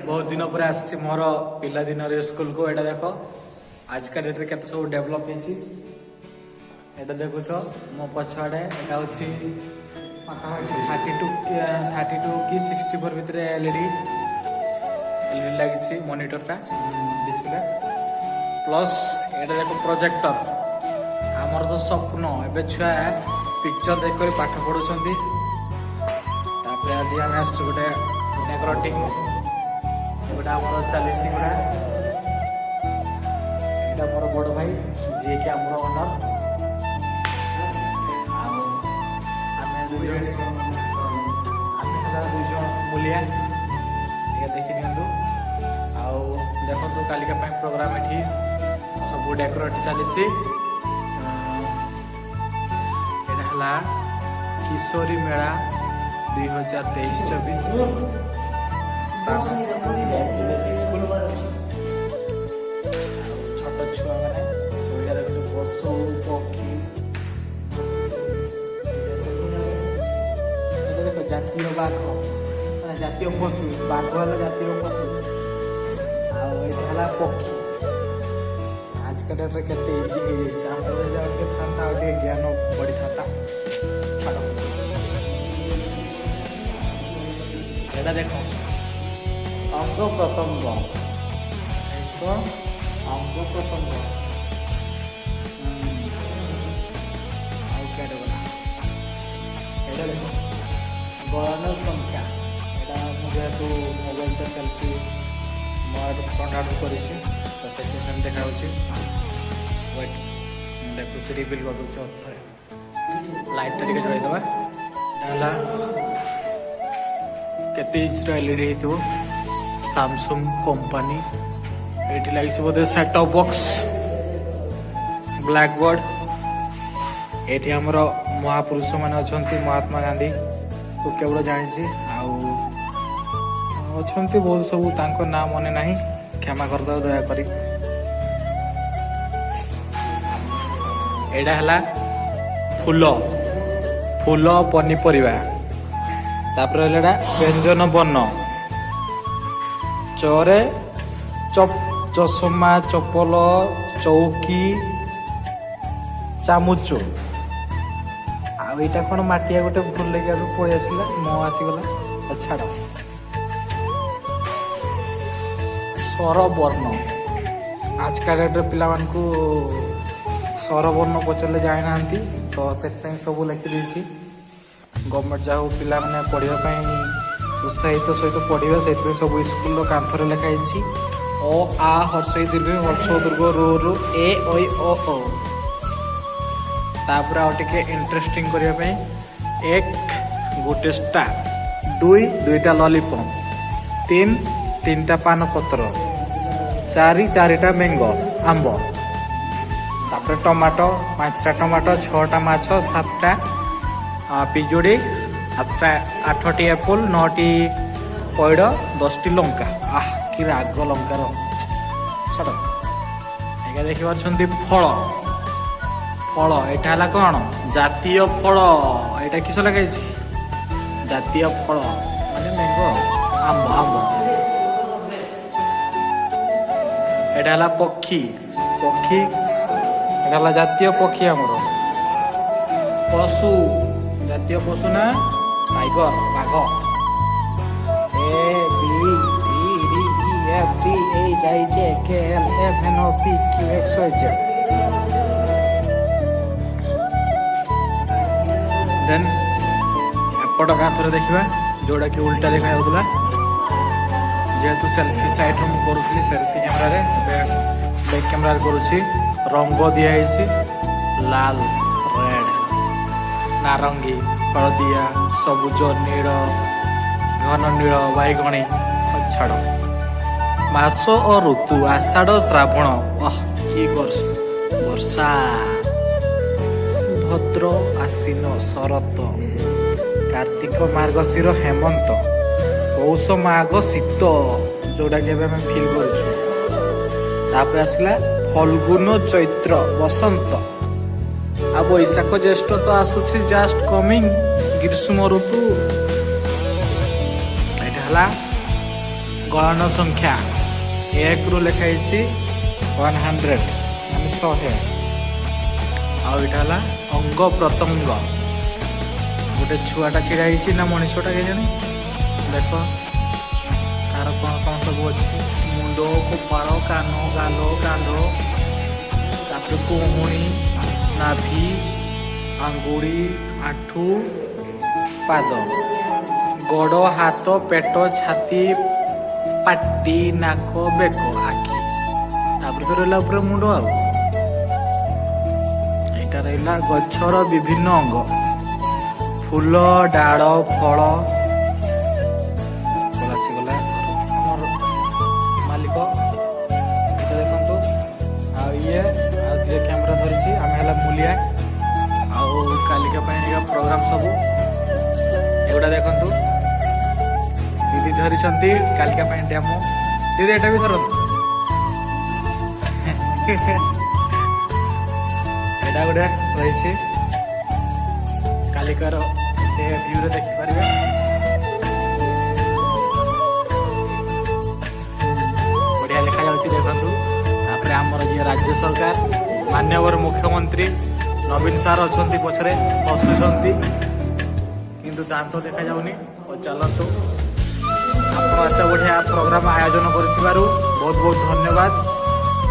बहुत दिन पर आसी मोर पिला दिन स्कूल को एटा देख आज का डेट के सब डेभलप होती देखुच मो पछाड़े यहाँ हूँ 32 कि 64 भितर एलईडी लगी मॉनिटरटा डिस्प्ले प्लस एटा देख प्रोजेक्टर आमर तो स्वप्न एवं छुआ पिक्चर देख पाठ पढ़ुं आज आम आस गोटे इनाग्रेटिंग गोटे आम चली गोटा यहाँ मोर बड़ भाई जी कि आम ओनर दुज मूलिया ये देखी दिंतु आउ देखो कालिका प्रोग्राम ये सब डेकोरेट चली किशोरी मेला 2023-24 छोट छुआ मैंने देख पशु पक्षी देख जातीय बाघ जातीय पशु बाघ है जातीय पशु आला पक्षी आज का डेट के इजी हो था ज्ञान बढ़ी था छाड़ এটা দেখো অঙ্গ প্রত্যঙ্গ অঙ্গ প্রত্যঙ্গ এটা দেখো গণন সংখ্যা এটা যেহেতু মোবাইলটা সেলফি মোট ফ্রন্ট আউট করেছি তো সেটি দেখা হচ্ছে ওয়েট দেখুছি রিভিল করছি অর্থে লাইটটা টিকে জড়াই দেবা ହେଲା केते इंच एलईडी हो सैमसंग कंपनी ये लगी बोधे set top box black board ये आमर महापुरुष मान अच्छा महात्मा गांधी को केवल जानी अच्छा बहुत सब ना मने ना क्षमा करदे दयाकोरी एटा फूल फूल पनीपरिया तापर व्यंजन बन चरे चषमा चपल चौकी चामुच आईटा कौन मटिया गोटे भूल लगे पलि आसला मो आसीगला छाड़ स्वरवर्ण आज का डेट पिला स्वरवर्ण पचारे जाना तो से सब लिखी गवर्नमेंट जहाँ पिला मैंने पढ़ाई उत्साहित सहित पढ़ा से सब स्कूल कांथर लिखाई अ आ हर्ष दीर्घ हर्ष दुर्ग रो रो ए ओई ओ ओ तापर आटे इंटरेस्टिंग करने एक गोटे स्टार दुईटा लॉलीपॉप तीन पान पत्र चारिटा मैंगो आंब तापर टमाटो 5टा टमाटो 6टा माछ 7टा पिजोड़ी 8टी एप्पल 9टी पैड़ 10टी लंका कि राग लंकार छाड़ ये देखी पार्टी फल फल यहाँ कौन जातीय फल यहाँ किस लगे जातीय फल माने मैंगो आंब आंब यहाँ पक्षी पक्षी यहाँ जातीय पक्षी आमर पशु जातीय पशु ना टाइगर बाघ A B C D E F G H I J K L M N O P Q X Y Z then एपट कांथर देखा जोड़ा कि उल्टा देखा जाऊला जेहेतु सेल्फी साइड करुँगी सेल्फी कैमेरा बैक कैमेरा करुँची रंग दिखाई लाल रेड नारंगी हलदिया सबुज नील घन नील बैगणी छाड़ मास और ऋतु आषाढ़ श्रावण कि वर्षा भद्र आश्विन शरत कार्तिक मार्गशीर हेमंत पौष माघ शीत जोड़ा कि फिल कर आसला फल्गुन चैत्र बसंत आ बैशाख ज्येष्ठ तो आसुछि जस्ट कमिंग ग्रीष्म ऋतु ଗଳନ ସଂଖ୍ୟା 1 ରୁ ଲେଖା ହେଇଛି 100 ମାନେ 100। ଆଉ ଏଇଟା ହେଲା ଅଙ୍ଗ ପ୍ରତ୍ୟଙ୍ଗ। ଗୋଟେ ଛୁଆଟା ଛିଡ଼ା ହେଇଛି ନା ମଣିଷଟା କେଜାଣି। ଦେଖ ତାର କ'ଣ କ'ଣ ସବୁ ଅଛି। ମୁଣ୍ଡ, କପାଳ, କାନ, ଗାଲ, କାନ୍ଧ, ତାପରେ କୁହୁଣି, ନାଭି, ଆଙ୍ଗୁଳି, ଆଣ୍ଠୁ, ପାଦ, ଗୋଡ଼, ହାତ, ପେଟ, ଛାତି, ପାଟି, ନାକ, ବେକ, ଆଖି। ତାପରେ ତ ରହିଲା ଉପରେ ମୁଣ୍ଡ। ଆଉ ଏଇଟା ରହିଲା ଗଛର ବିଭିନ୍ନ ଅଙ୍ଗ। ଫୁଲ, ଡାଳ, ଫଳ। ଆସିଗଲା ଆମର ମାଲିକ। ଏଇଟା ଦେଖନ୍ତୁ। ଆଉ ଇଏ ଆଉ ଯିଏ କ୍ୟାମେରା ଧରିଛି ଆମେ ହେଲା ମୂଲିଆ। ଆଉ କାଲିକା ପାଇଁ ପ୍ରୋଗ୍ରାମ ସବୁ ଏଗୁଡ଼ା ଦେଖନ୍ତୁ। ଦିଦି ଧରିଛନ୍ତି କାଲିକା ପାଇଁ ଡେମୋ। ଦିଦି ଏଇଟା ବି ଧରନ୍ତୁ। ଏଇଟା ଗୋଟେ ରହିଛି କାଲିକାର ଭ୍ୟୁରେ ଦେଖିପାରିବେ। ବଢ଼ିଆ ଲେଖାଯାଉଛି ଦେଖନ୍ତୁ। ତାପରେ ଆମର ଯିଏ ରାଜ୍ୟ ସରକାର ମାନ୍ୟବର ମୁଖ୍ୟମନ୍ତ୍ରୀ ନବୀନ ସାର୍ ଅଛନ୍ତି ପଛରେ ବସୁଛନ୍ତି, କିନ୍ତୁ ଦାନ୍ତ ଦେଖାଯାଉନି। ଓ ଚାଲନ୍ତୁ, ଆପଣ ଏତେ ବଢ଼ିଆ ପ୍ରୋଗ୍ରାମ ଆୟୋଜନ କରିଥିବାରୁ ବହୁତ ବହୁତ ଧନ୍ୟବାଦ।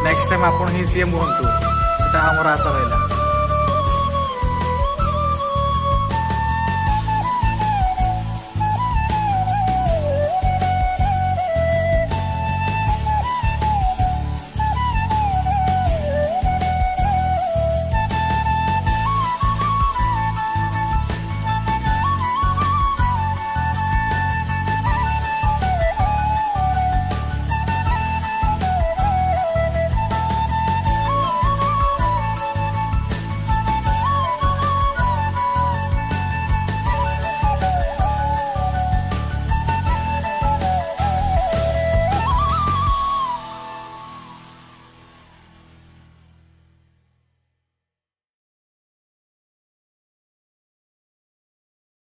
ନେକ୍ସଟ ଟାଇମ୍ ଆପଣ ହିଁ ସିଏମ୍ ହୁଅନ୍ତୁ, ଏଇଟା ଆମର ଆଶା ରହିଲା।